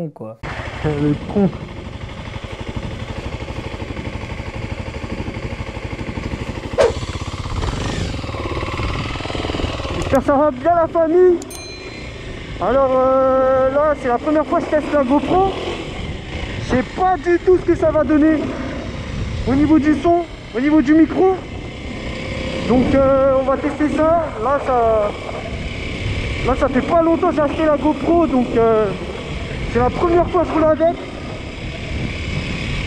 con quoi. Le con. J'espère que ça va bien la famille. Alors là c'est la première fois que je teste la GoPro. Je sais pas du tout ce que ça va donner au niveau du son, au niveau du micro. Donc on va tester ça. Là ça fait pas longtemps que j'ai acheté la GoPro, donc c'est la première fois que je roule avec.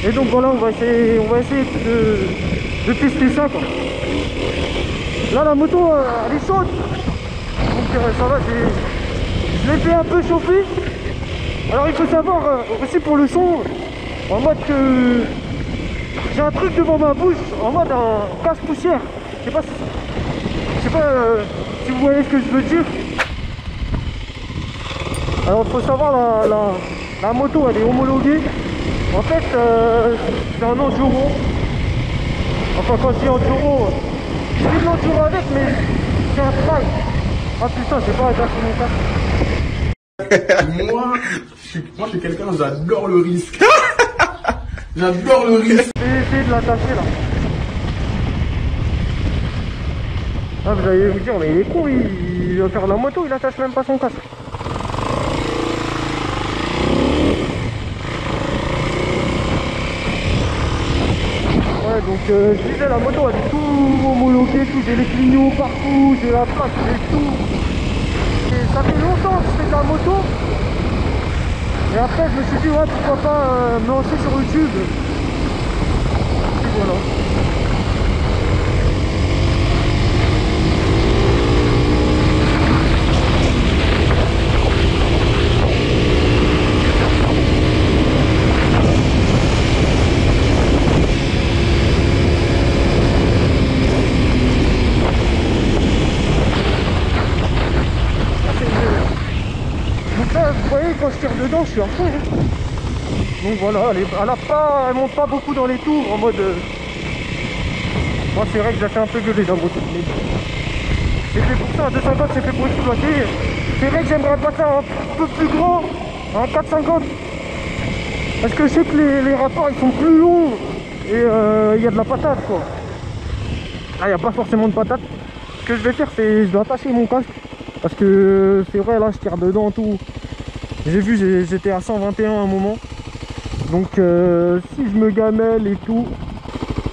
Et donc voilà, on va essayer de tester ça quoi. Là la moto elle est chaude. Donc ça va, je l'ai fait un peu chauffer. Alors il faut savoir aussi pour le son, en mode que j'ai un truc devant ma bouche, en mode un cache-poussière. Je sais pas si vous voyez ce que je veux dire. Alors il faut savoir, la moto elle est homologuée. En fait c'est un enduro. Enfin quand je dis enduro, je fais de l'enduro avec, mais c'est un trail. Ah putain, j'ai pas attaché mon casque. Moi, je suis quelqu'un, j'adore le risque. J'adore le risque. Je vais essayer de l'attacher là. Ah, vous allez vous dire, mais il est con, il va faire la moto, il attache même pas son casque. Ouais, donc je disais, la moto elle est tout homologuée, tout, j'ai les clignots partout, j'ai la plaque, j'ai tout. Et ça fait longtemps que je fais de la moto. Et après je me suis dit, ouais, pourquoi pas me lancer sur YouTube. Et voilà. Donc là, vous voyez, quand je tire dedans, je suis à fond. Hein. Donc voilà, elle monte pas beaucoup dans les tours en mode... Moi c'est vrai que j'ai fait un peu gueuler dans votre mais c'est fait pour ça, 250 c'est fait pour exploiter. C'est vrai que j'aimerais passer un peu plus grand, en 450. Parce que je sais que les rapports ils sont plus longs et il y a de la patate quoi. Ah, il n'y a pas forcément de patate. Ce que je vais faire c'est je vais attacher mon casque. Parce que c'est vrai là je tire dedans tout. J'ai vu j'étais à 121 à un moment. Donc si je me gamelle et tout,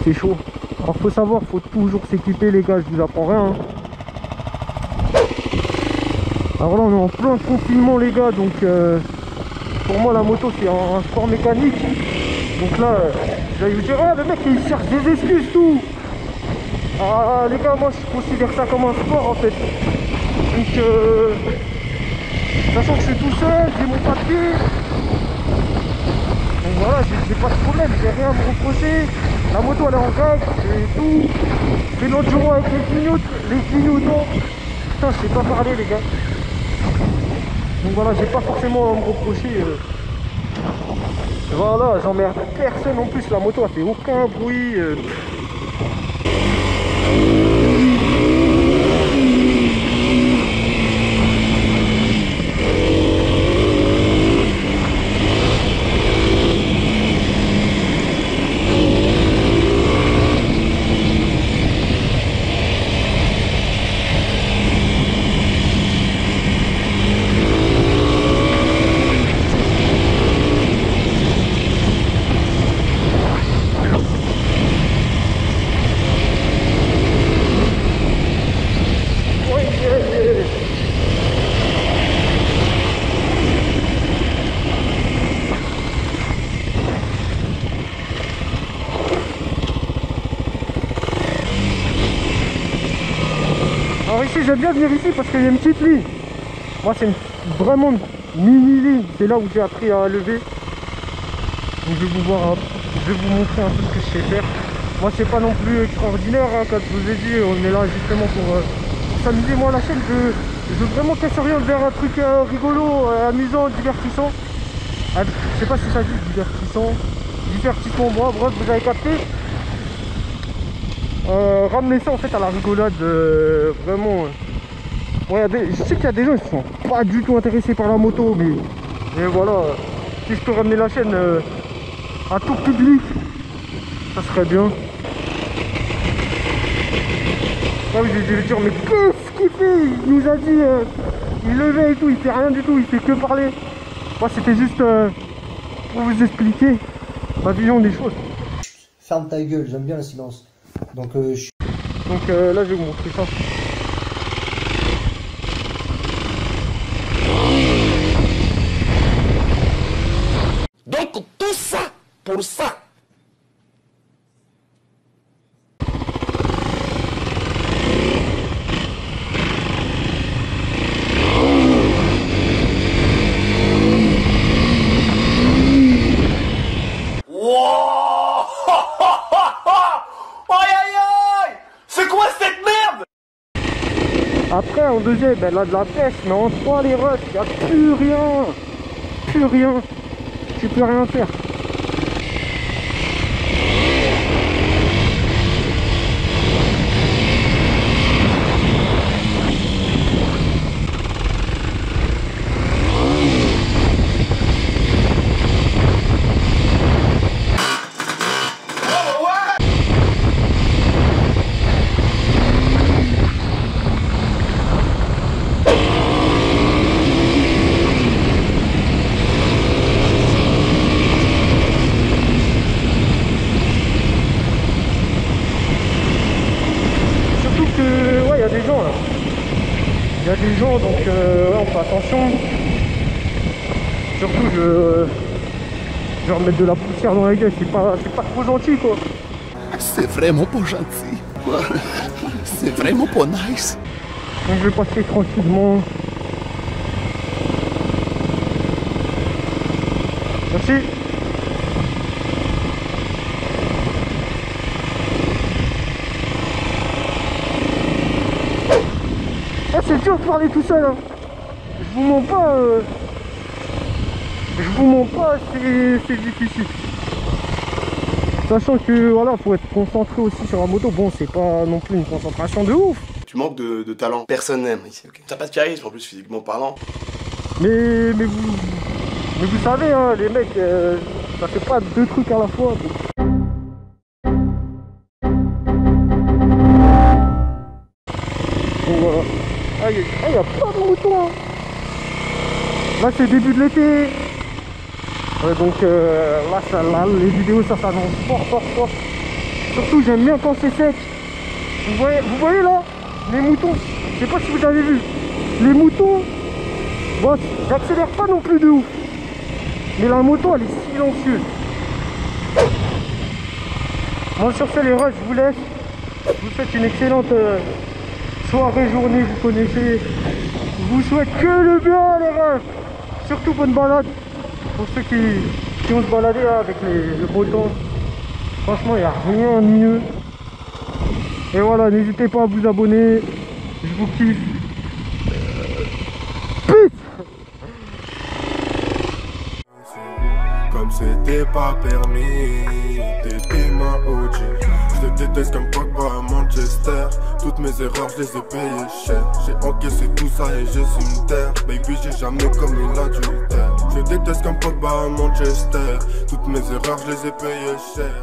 c'est chaud. Alors faut savoir, faut toujours s'équiper les gars, je vous apprends rien. Hein. Alors là on est en plein confinement les gars, donc pour moi la moto c'est un sport mécanique. Donc là, vous allez vous dire, ah le mec il cherche des excuses tout. Ah les gars, moi je considère ça comme un sport en fait. Donc sachant que je suis tout seul, j'ai mon papier. Donc voilà, j'ai pas de problème, j'ai rien à me reprocher. La moto elle est en règle, j'ai tout. Je fais l'enduro avec les clignotants. Putain, je sais pas parler les gars. Donc voilà, j'ai pas forcément à me reprocher. Voilà, j'emmerde personne en plus, la moto elle fait aucun bruit. Alors ici j'aime bien venir ici parce qu'il y a une petite ligne. Moi c'est vraiment une mini ligne. C'est là où j'ai appris à lever. Donc je vais vous montrer un peu ce que je sais faire. Moi c'est pas non plus extraordinaire hein, comme je vous ai dit, on est là justement pour s'amuser. Moi la chaîne je veux vraiment qu'elle s'oriente vers un truc rigolo, amusant, divertissant. Ah, je sais pas si ça dit divertissement, moi bref vous avez capté. Ramener ça en fait à la rigolade, vraiment. Bon, je sais qu'il y a des gens qui sont pas du tout intéressés par la moto, mais voilà. si je peux ramener la chaîne à tout public, ça serait bien. Ah oui, je vais dire, mais qu'est-ce qu'il fait? Il nous a dit, il levait et tout, il fait rien du tout, il fait que parler. Moi, c'était juste pour vous expliquer ma vision des choses. Ferme ta gueule, j'aime bien le silence. Donc, là, je vais vous montrer ça. Donc tout ça pour ça. Wow. Aïe aïe aïe. C'est quoi cette merde? Après, en deuxième, ben là de la pêche, mais en 3 les rushs, il n'y a plus rien. Plus rien. Tu peux rien faire. Il y a des gens, donc ouais, on fait attention. Surtout je vais remettre de la poussière dans la gueule, c'est pas trop gentil quoi. C'est vraiment pas gentil. C'est vraiment pas nice. Donc je vais passer tranquillement. Merci. C'est dur de parler tout seul, hein. Je vous mens pas, c'est difficile. Sachant que voilà, faut être concentré aussi sur la moto. Bon, c'est pas non plus une concentration de ouf. Tu manques de talent. Personne n'aime ici, ok. T'as pas de charisme en plus, physiquement parlant. Mais vous savez, hein, les mecs, ça fait pas 2 trucs à la fois. Donc. Voilà. Ah, il y a plein de moutons. Hein. Là, c'est le début de l'été. Donc là, les vidéos, ça s'annonce fort. Surtout, j'aime bien quand c'est sec. Vous voyez là, les moutons. Je sais pas si vous avez vu. Les moutons, bon, j'accélère pas non plus de ouf. Mais la moto, elle est silencieuse. Bon, sur ce, les rushs, je vous laisse. Je vous souhaite une excellente soirée, journée, vous connaissez. Je vous souhaite que le bien, les rushs. Surtout bonne balade. Pour ceux qui ont se baladé là, avec le beau temps. Franchement, il n'y a rien de mieux. Et voilà, n'hésitez pas à vous abonner. Je vous kiffe. Peace. Comme c'était pas permis, t'étais ma OG. Je te déteste comme Pogba à Manchester. Toutes mes erreurs, je les ai payées cher. J'ai encaissé tout ça et je suis une terre. Baby, j'ai jamais commis l'adultère. Je déteste comme Pogba à Manchester. Toutes mes erreurs, je les ai payées cher.